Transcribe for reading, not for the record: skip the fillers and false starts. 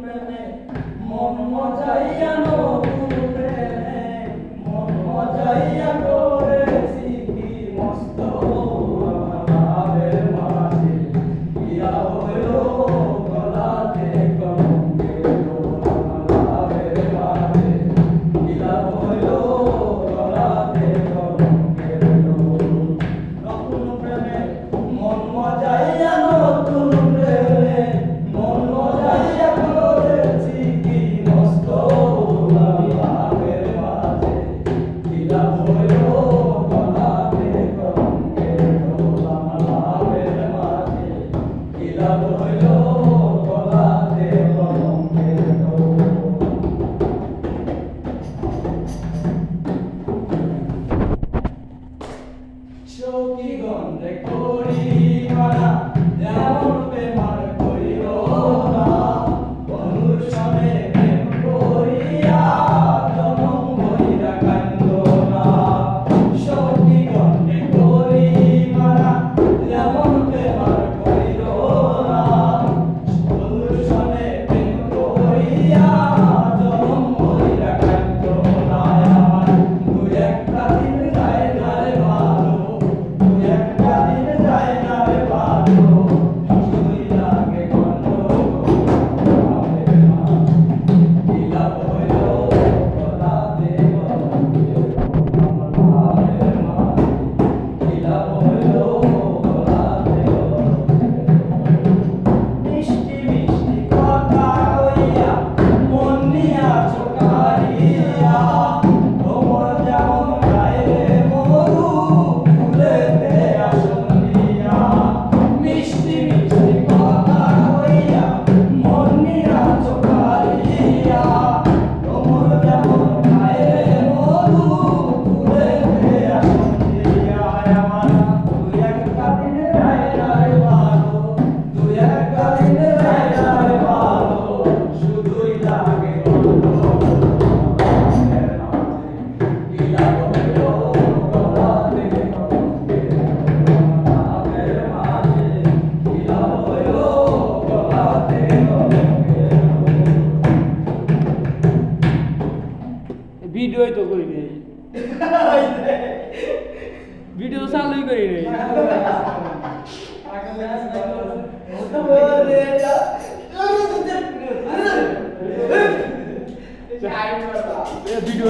প্রেমে মন মজাইয়া নতুন প্রেমে মন মজাইয়া করেছি কি মস্ত ভাবের মাঝে ইয়া হইল গলাতে কলঙ্কের ভাবের মাঝে ইয়া হইল গলাতে কলঙ্কের নতুন প্রেমে মন মজাইয়া নতুন প্রেমে মন মজাইয়া করেছি কি মস্ত ভাবের মাঝে ইয়া হইল গলাতে কলঙ্কের ভাবের মাঝে ইয়া হইল গলাতে কলঙ্কের চৌকি গন্ধে করি মারা যেমন বেমার করিল না বন্ধুর সনে প্রেম করিয়া জনম বইরা কান্দ না চৌকি গন্ধে করি মারা যেমন বেমার করিল না বন্ধুর সনে প্রেম করিয়া জনম বইরা কান্দ না আমার দুই একটা দিন যায় না রে ভালো একটা দিন যায় না রে ভালো শুধুই লাগে কন্দ ভাবের মাঝে ইলা হইল গলাতে কলঙ্কের ভাবের মাঝে ইলা হইল গলাতে মিষ্টি মিষ্টি কথা কইয়া মন নিয়া চোখারিয়া ভ্রমর যেমন গায়ে মরু ফুলেতে আসন দিয়া মিষ্টি মিষ্টি কথা কইয়া মন নিয়া চোখারিয়া ভ্রমর যেমন গায়ে মরু ফুলেতে আসন দিয়া আমার দুই একটা দিন যায় না রে ভালো দুই একটা দিন যায় না রে ভালো শুধুই লাগে কন্দ ভাবের মাঝে ইলা হইল গলাতে কলঙ্কের ভাবের মাঝে ইলা হইল গলাতে কলঙ্কের ভিডিওই তো করি নাই ভিডিও তো চালুই করি নাই ভিডিও